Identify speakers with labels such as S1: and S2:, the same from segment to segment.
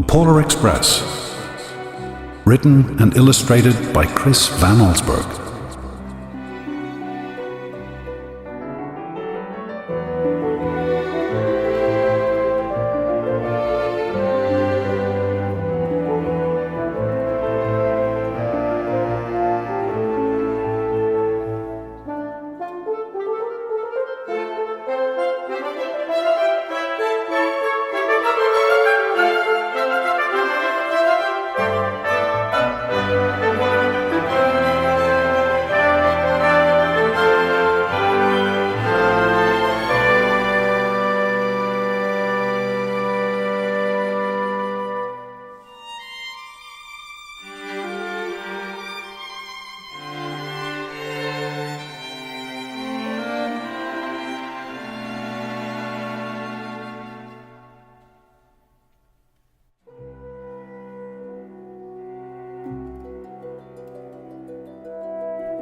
S1: Polar Express. Written and illustrated by Chris Van Allsburg.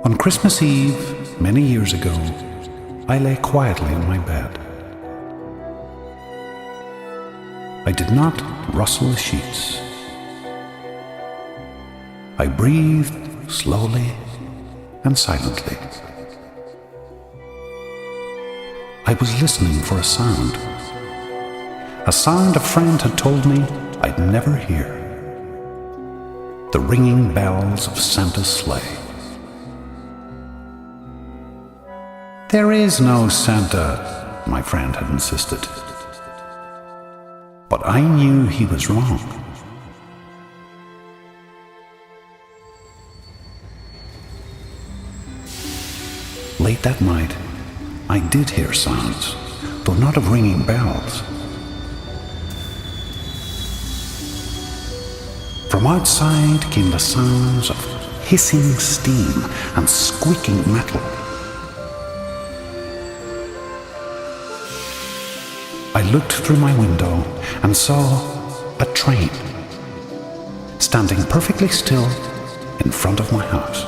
S1: On Christmas Eve, many years ago, I lay quietly in my bed. I did not rustle the sheets. I breathed slowly and silently. I was listening for a sound a friend had told me I'd never hear. The ringing bells of Santa's sleigh. "There is no Santa," my friend had insisted. But I knew he was wrong. Late that night, I did hear sounds, though not of ringing bells. From outside came the sounds of hissing steam and squeaking metal. I looked through my window and saw a train standing perfectly still in front of my house.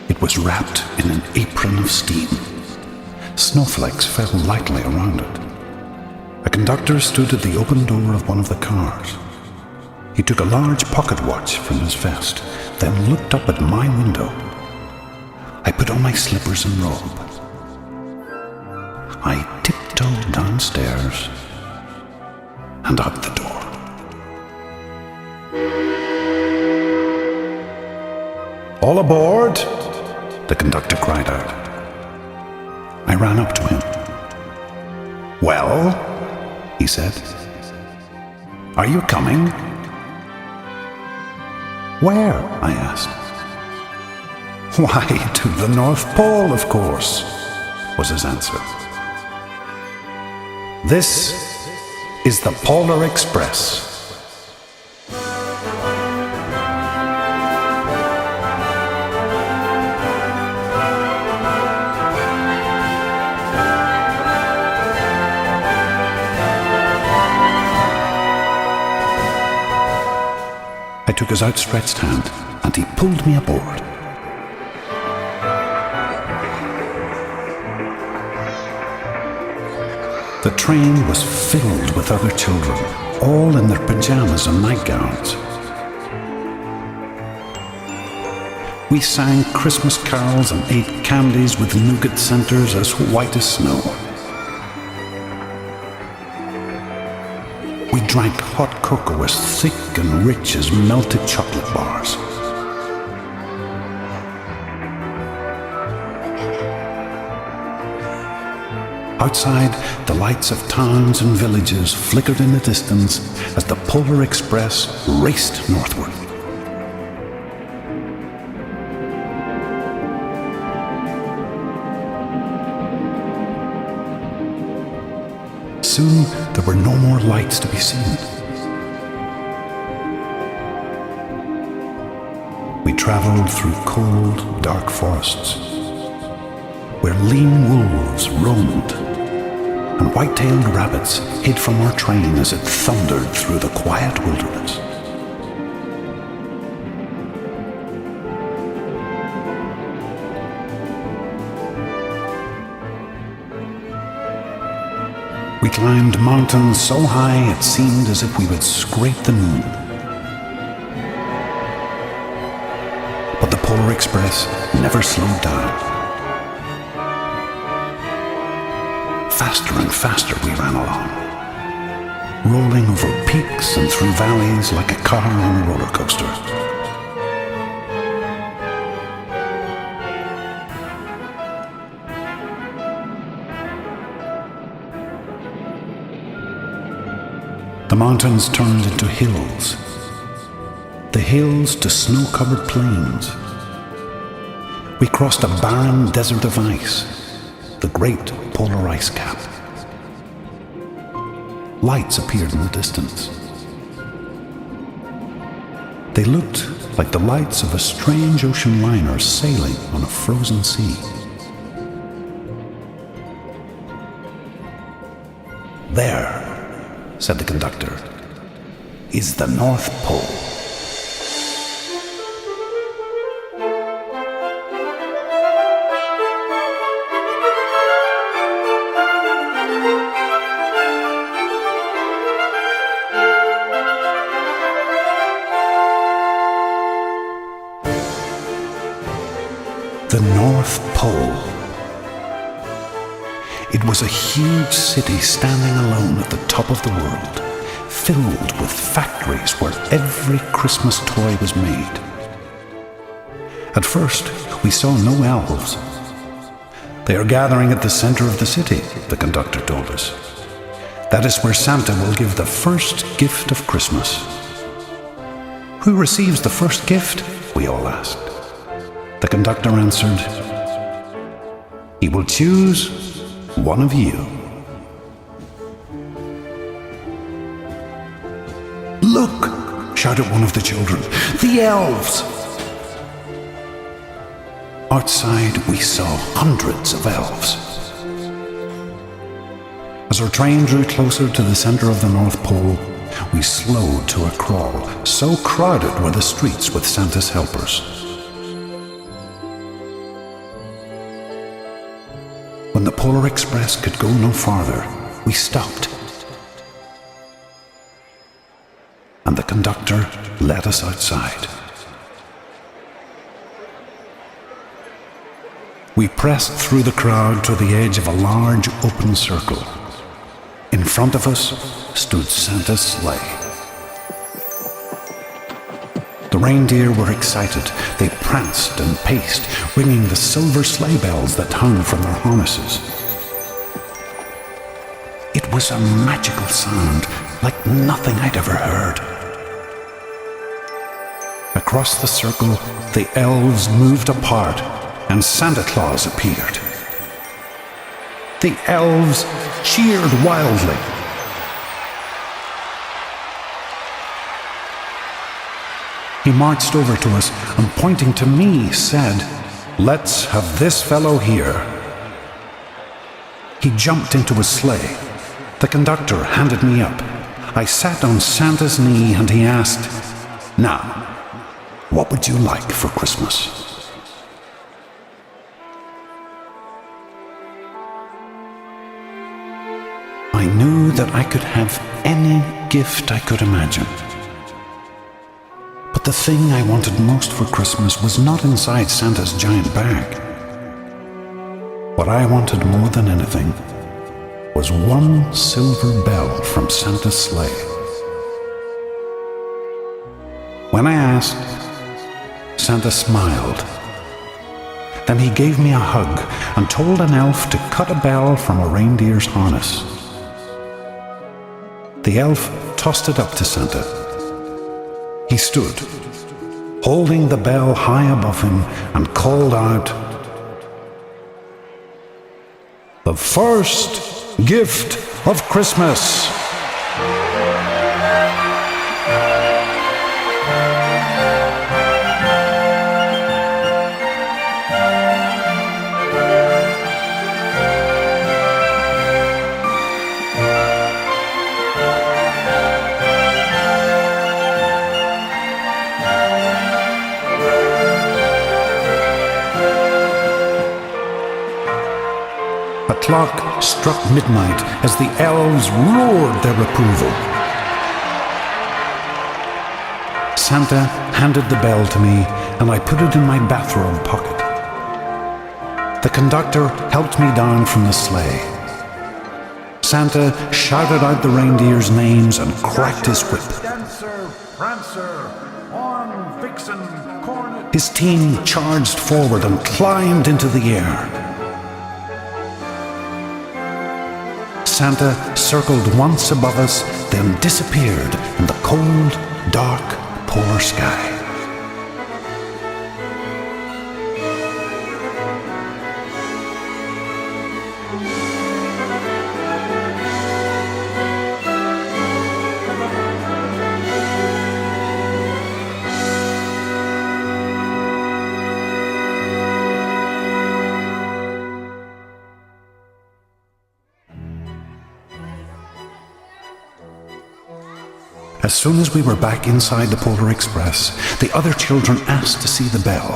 S1: It was wrapped in an apron of steam. Snowflakes fell lightly around it. A conductor stood at the open door of one of the cars. He took a large pocket watch from his vest, then looked up at my window. I put on my slippers and robe. I tiptoed downstairs and out the door. "All aboard!" the conductor cried out. I ran up to him. "Well?" he said. "Are you coming?" "Where?" I asked. "Why, to the North Pole, of course," was his answer. "This is the Polar Express." I took his outstretched hand, and he pulled me aboard. The train was filled with other children, all in their pajamas and nightgowns. We sang Christmas carols and ate candies with nougat centers as white as snow. We drank hot cocoa as thick and rich as melted chocolate bars. Outside, the lights of towns and villages flickered in the distance as the Polar Express raced northward. Soon, there were no more lights to be seen. We traveled through cold, dark forests, where lean wolves roamed, and white-tailed rabbits hid from our train as it thundered through the quiet wilderness. climbed mountains so high it seemed as if we would scrape the moon. But the Polar Express never slowed down. Faster and faster we ran along, rolling over peaks and through valleys like a car on a roller coaster. The mountains turned into hills, the hills to snow-covered plains. We crossed a barren desert of ice, the great polar ice cap. Lights appeared in the distance. They looked like the lights of a strange ocean liner sailing on a frozen sea. "There," said the conductor, "is the North Pole." The North Pole. It was a huge city standing alone at the top of the world, filled with factories where every Christmas toy was made. At first, we saw no elves. "They are gathering at the center of the city," the conductor told us. "That is where Santa will give the first gift of Christmas." "Who receives the first gift?" we all asked. The conductor answered, "He will choose one of you." "Look!" shouted one of the children. "The elves!" Outside, we saw hundreds of elves. As our train drew closer to the center of the North Pole, we slowed to a crawl. So crowded were the streets with Santa's helpers. When the Polar Express could go no farther, we stopped. And the conductor led us outside. We pressed through the crowd to the edge of a large open circle. In front of us stood Santa's sleigh. The reindeer were excited. They pranced and paced, ringing the silver sleigh bells that hung from their harnesses. It was a magical sound, like nothing I'd ever heard. Across the circle, the elves moved apart, and Santa Claus appeared. The elves cheered wildly. He marched over to us and, pointing to me, said, "Let's have this fellow here." He jumped into his sleigh. The conductor handed me up. I sat on Santa's knee and he asked, "Now, what would you like for Christmas?" I knew that I could have any gift I could imagine. But the thing I wanted most for Christmas was not inside Santa's giant bag. What I wanted more than anything was one silver bell from Santa's sleigh. When I asked, Santa smiled. Then he gave me a hug and told an elf to cut a bell from a reindeer's harness. The elf tossed it up to Santa. He stood, holding the bell high above him, and called out, "The first gift of Christmas!" At clock struck midnight as the elves roared their approval. Santa handed the bell to me, and I put it in my bathrobe pocket. The conductor helped me down from the sleigh. Santa shouted out the reindeers' names and cracked his whip.
S2: Dancer, Prancer, Horn, Vixen, Cornet.
S1: His team charged forward and climbed into the air. Santa circled once above us, then disappeared in the cold, dark, polar sky. As soon as we were back inside the Polar Express, the other children asked to see the bell.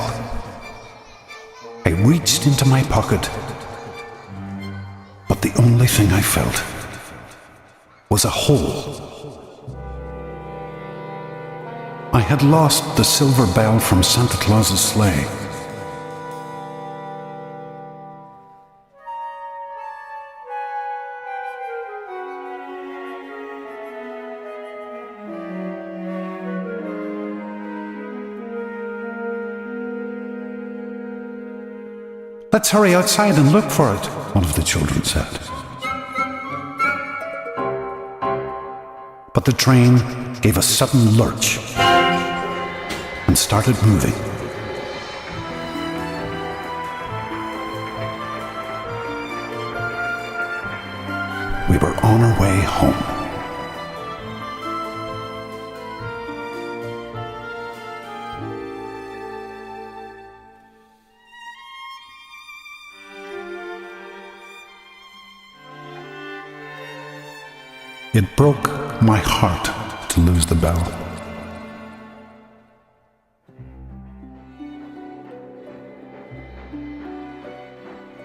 S1: I reached into my pocket, but the only thing I felt was a hole. I had lost the silver bell from Santa Claus's sleigh. "Let's hurry outside and look for it," one of the children said. But the train gave a sudden lurch and started moving. We were on our way home. It broke my heart to lose the bell.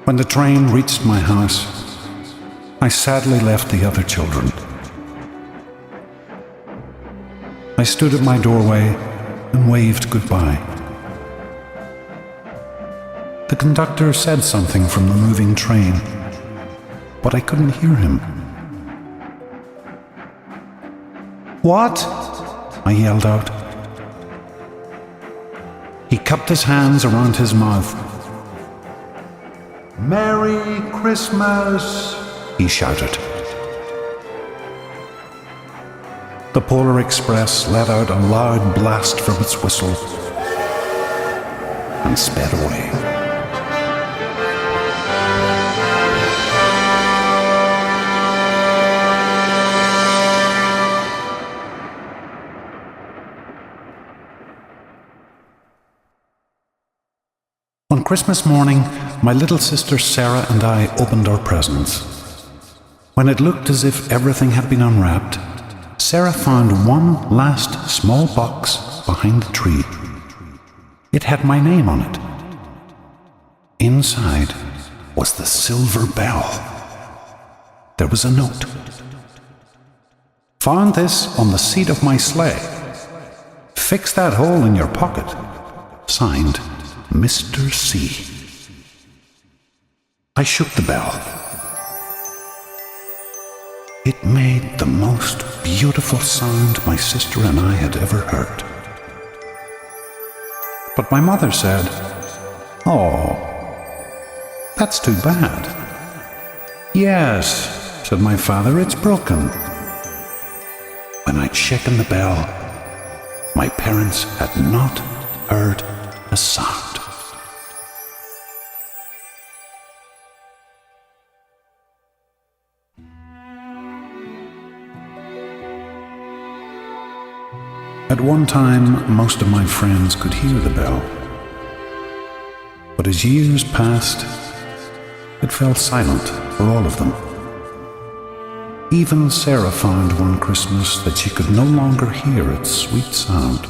S1: When the train reached my house, I sadly left the other children. I stood at my doorway and waved goodbye. The conductor said something from the moving train, but I couldn't hear him. "What?" I yelled out. He cupped his hands around his mouth.
S2: Merry Christmas,
S1: he shouted. The Polar Express let out a loud blast from its whistle and sped away. On Christmas morning, my little sister Sarah and I opened our presents. When it looked as if everything had been unwrapped, Sarah found one last small box behind the tree. It had my name on it. Inside was the silver bell. There was a note. "Found this on the seat of my sleigh. Fix that hole in your pocket. Signed, Mr. C." I shook the bell. It made the most beautiful sound my sister and I had ever heard. But my mother said, "Oh, that's too bad." "Yes," said my father, "it's broken." When I'd shaken the bell, my parents had not heard a sound. At one time, most of my friends could hear the bell. But as years passed, it fell silent for all of them. Even Sarah found one Christmas that she could no longer hear its sweet sound.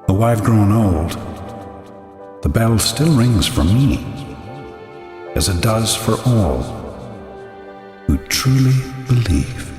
S1: Though I've grown old, the bell still rings for me. as it does for all who truly believe.